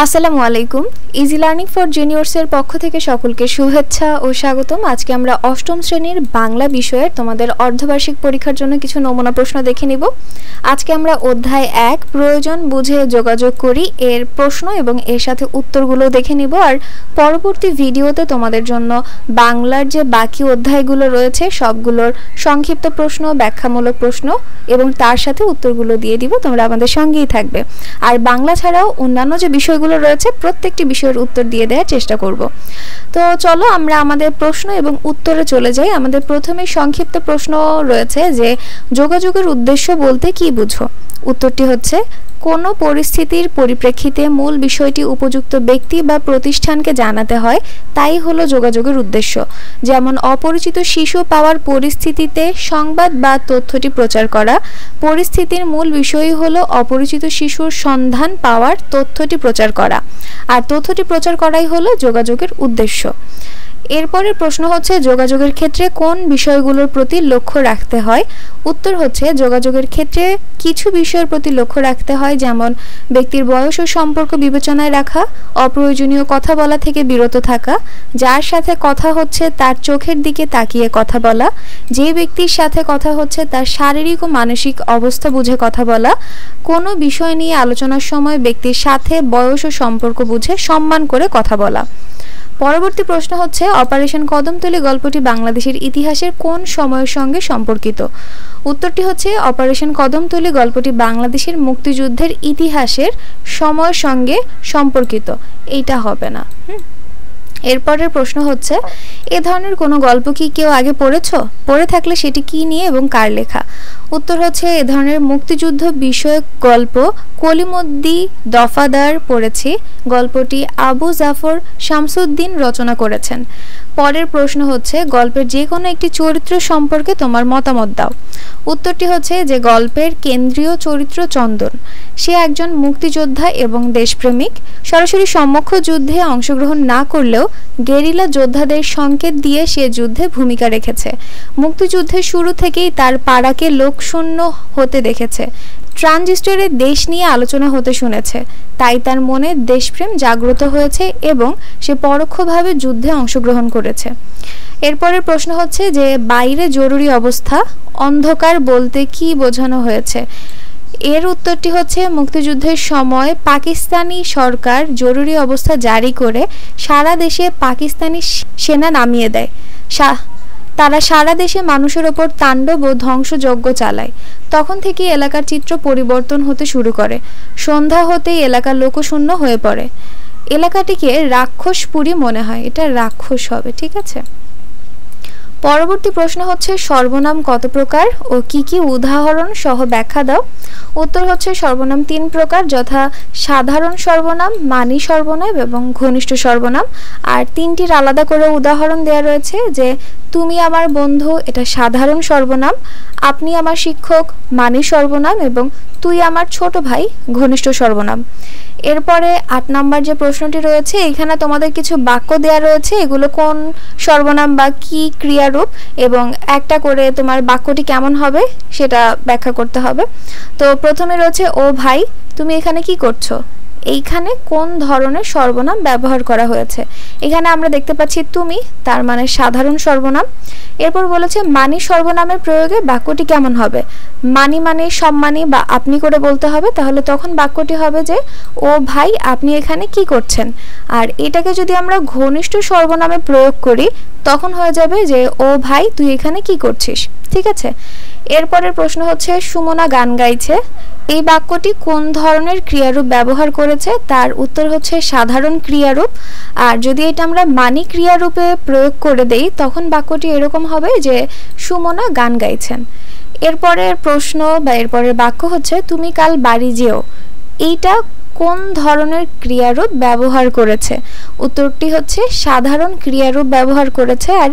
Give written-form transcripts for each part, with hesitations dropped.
আসসালামু আলাইকুম। Easy learning for জুনিয়র্সের পক্ষ থেকে সকলকে শুভেচ্ছা ও স্বাগতম। আজকে আমরা অষ্টম শ্রেণীর বাংলা বিষয়ের তোমাদের অর্ধবার্ষিক পরীক্ষার জন্য কিছু নমুনা প্রশ্ন দেখে নিব। আজকে আমরা অধ্যায় 1 প্রয়োজন বুঝে যোগাযোগ করি এর প্রশ্ন এবং এর সাথে উত্তরগুলো দেখে নিব। আর পরবর্তী ভিডিওতে তোমাদের জন্য বাংলার যে বাকি অধ্যায়গুলো রয়েছে সবগুলোর সংক্ষিপ্ত প্রশ্ন, ব্যাখ্যামূলক প্রশ্ন এবং তার সাথে উত্তরগুলো দিয়ে দিব। তোমরা আমাদের সঙ্গেই থাকবে। আর বাংলা ছাড়াও অন্যান্য যে বিষয়গুলো রয়েছে প্রত্যেকটি বিষয়ের উত্তর দিয়ে দেওয়ার চেষ্টা করব। তো চলো আমরা আমাদের প্রশ্ন এবং উত্তরে চলে যাই। আমাদের প্রথমে সংক্ষিপ্ত প্রশ্ন রয়েছে যে যোগাযোগের উদ্দেশ্য বলতে কি বুঝো? উত্তরটি হচ্ছে কোনো পরিস্থিতির পরিপ্রেক্ষিতে মূল বিষয়টি উপযুক্ত ব্যক্তি বা প্রতিষ্ঠানকে জানাতে হয়, তাই হলো যোগাযোগের উদ্দেশ্য। যেমন অপরিচিত শিশু পাওয়ার পরিস্থিতিতে সংবাদ বা তথ্যটি প্রচার করা। পরিস্থিতির মূল বিষয়ই হলো অপরিচিত শিশুর সন্ধান পাওয়ার তথ্যটি প্রচার করা, আর তথ্যটি প্রচার করাই হলো যোগাযোগের উদ্দেশ্য। এরপরের প্রশ্ন হচ্ছে যোগাযোগের ক্ষেত্রে কোন বিষয়গুলোর প্রতি লক্ষ্য রাখতে হয়? উত্তর হচ্ছে যোগাযোগের ক্ষেত্রে কিছু বিষয়ের প্রতি লক্ষ্য রাখতে হয়, যেমন ব্যক্তির বয়স ও সম্পর্ক বিবেচনায় রাখা, অপ্রয়োজনীয় কথা বলা থেকে বিরত থাকা, যার সাথে কথা হচ্ছে তার চোখের দিকে তাকিয়ে কথা বলা, যে ব্যক্তির সাথে কথা হচ্ছে তার শারীরিক ও মানসিক অবস্থা বুঝে কথা বলা, কোনো বিষয় নিয়ে আলোচনার সময় ব্যক্তির সাথে বয়স ও সম্পর্ক বুঝে সম্মান করে কথা বলা। পরবর্তী প্রশ্ন হচ্ছে অপারেশন কদমতলী গল্পটি বাংলাদেশের ইতিহাসের কোন সময়ের সঙ্গে সম্পর্কিত? উত্তরটি হচ্ছে অপারেশন কদমতলী গল্পটি বাংলাদেশের মুক্তিযুদ্ধের ইতিহাসের সময়ের সঙ্গে সম্পর্কিত। এইটা হবে না। এরপরের প্রশ্ন হচ্ছে এ ধরনের কোনো গল্প কি কেউ আগে পড়েছো? পড়ে থাকলে সেটি কি নিয়ে এবং কার লেখা? উত্তর হচ্ছে এ ধরনের মুক্তিযুদ্ধ বিষয়ক গল্প কলিমদ্দি দফাদার পড়েছি। গল্পটি আবু জাফর শামসুদ্দিন রচনা করেছেন। পরের প্রশ্ন হচ্ছে গল্পের যে কোনো একটি চরিত্র সম্পর্কে তোমার মতামত দাও। উত্তরটি হচ্ছে যে গল্পের কেন্দ্রীয় চরিত্র চন্দন। সে একজন মুক্তিযোদ্ধা এবং দেশপ্রেমিক। সরাসরি সম্মুখ যুদ্ধে অংশগ্রহণ না করলেও গেরিলা যোদ্ধাদের সংকেত দিয়ে সে যুদ্ধে ভূমিকা রেখেছে। মুক্তিযুদ্ধের শুরু থেকেই তার পাড়াকে লোকশূন্য হতে দেখেছে। ট্রানজিস্টরে দেশ নিয়ে আলোচনা হতে শুনেছে, তাই তার মনে দেশপ্রেম জাগ্রত হয়েছে এবং সে পরোক্ষভাবে যুদ্ধে অংশগ্রহণ করেছে। এরপরের প্রশ্ন হচ্ছে যে বাইরে জরুরি অবস্থা অন্ধকার বলতে কি বোঝানো হয়েছে? এর উত্তরটি হচ্ছে মুক্তিযুদ্ধের সময় পাকিস্তানি সরকার জরুরি অবস্থা জারি করে সারা দেশে পাকিস্তানি সেনা নামিয়ে দেয়। তারা সারা দেশে মানুষের ওপর তাণ্ডব ও ধ্বংসযজ্ঞ চালায়। তখন থেকে এলাকার চিত্র পরিবর্তন হতে শুরু করে। সন্ধ্যা হতেই এলাকা লোকশূন্য হয়ে পড়ে। এলাকাটিকে রাক্ষসপুরী মনে হয়। এটা রাক্ষস হবে, ঠিক আছে। পরবর্তী প্রশ্ন হচ্ছে সর্বনাম কত প্রকার ও কি কি উদাহরণ সহ ব্যাখ্যা দাও। উত্তর হচ্ছে সর্বনাম 3 প্রকার, যথা সাধারণ সর্বনাম, মানি সর্বনাম এবং ঘনিষ্ঠ সর্বনাম। আর 3টির আলাদা করে উদাহরণ দেওয়া রয়েছে, যে তুমি আমার বন্ধু এটা সাধারণ সর্বনাম, আপনি আমার শিক্ষক মানি সর্বনাম এবং তুই আমার ছোট ভাই ঘনিষ্ঠ সর্বনাম। এরপরে 8 নম্বর যে প্রশ্নটি রয়েছে, এখানে তোমাদের কিছু বাক্য দেয়া রয়েছে, এগুলো কোন সর্বনাম বা কি ক্রিয়ারূপ এবং একটা করে তোমার বাক্যটি কেমন হবে সেটা ব্যাখ্যা করতে হবে। তো প্রথমে রয়েছে ও ভাই তুমি এখানে কি করছো? এইখানে কোন ধরনের সর্বনাম ব্যবহার করা হয়েছে? এখানে আমরা দেখতে পাচ্ছি তুমি, তার মানে সাধারণ সর্বনাম। এরপর বলেছে মানি সর্বনামের প্রয়োগে বাক্যটি কেমন হবে? মানি মানে সম্মানী বা আপনি করে বলতে হবে, তাহলে তখন বাক্যটি হবে যে ও ভাই আপনি এখানে কি করছেন। আর এটাকে যদি আমরা ঘনিষ্ঠ সর্বনামে প্রয়োগ করি তখন হয়ে যাবে যে ও ভাই তুই এখানে কি করছিস, ঠিক আছে। এরপরের প্রশ্ন হচ্ছে সুমনা গান গাইছে। এই বাক্যটি কোন ধরনের ক্রিয়ারূপ ব্যবহার করেছে? তার উত্তর হচ্ছে সাধারণ ক্রিয়ারূপ। আর যদি এটা আমরা মানি ক্রিয়ারূপে প্রয়োগ করে দেই তখন বাক্যটি এরকম হবে যে সুমনা গান গাইছেন। এরপরের প্রশ্ন বা এরপরের বাক্য হচ্ছে তুমি কাল বাড়ি যেও। এইটা কোন ধরনের ক্রিয়ারূপ ব্যবহার করেছে? উত্তরটি হচ্ছে সাধারণ ক্রিয়ারূপ ব্যবহার করেছে। আর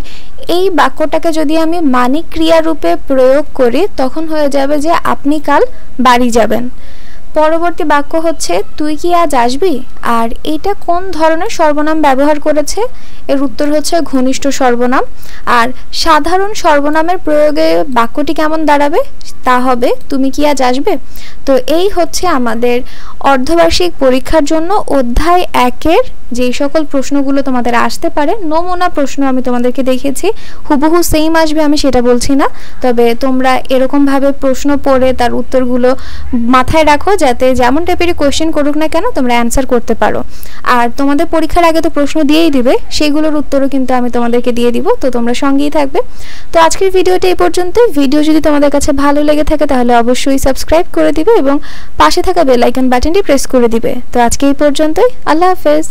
এই বাক্যটাকে যদি আমি মানি ক্রিয়ারূপে প্রয়োগ করি তখন হয়ে যাবে যে আপনি কাল বাড়ি যাবেন। পরবর্তী বাক্য হচ্ছে তুই কি আজ আসবি। আর এটা কোন ধরনের সর্বনাম ব্যবহার করেছে? এর উত্তর হচ্ছে ঘনিষ্ঠ সর্বনাম। আর সাধারণ সর্বনামের প্রয়োগে বাক্যটি কেমন দাঁড়াবে? তা হবে তুমি কি আজ আসবে। তো এই হচ্ছে আমাদের অর্ধবার্ষিক পরীক্ষার জন্য অধ্যায় 1-এর যেই সকল প্রশ্নগুলো তোমাদের আসতে পারে, নমুনা প্রশ্ন আমি তোমাদেরকে দেখিয়েছি। হুবহু সেম আসবে আমি সেটা বলছি না, তবে তোমরা এরকমভাবে প্রশ্ন পড়ে তার উত্তরগুলো মাথায় রাখো, যাতে যেমন টাইপেরই কোয়েশ্চেন করুক না কেন তোমরা অ্যান্সার করতে পারো। আর তোমাদের পরীক্ষার আগে তো প্রশ্ন দিয়েই দিবে, সেগুলোর উত্তরও কিন্তু আমি তোমাদেরকে দিয়ে দিব, তো তোমরা সঙ্গেই থাকবে। তো আজকের ভিডিওটা এই পর্যন্ত। ভিডিও যদি তোমাদের কাছে ভালো লেগে থাকে তাহলে অবশ্যই সাবস্ক্রাইব করে দিবে এবং পাশে থাকা বেল আইকন বাটনটি প্রেস করে দিবে। তো আজকে এই পর্যন্তই। আল্লাহ হাফেজ।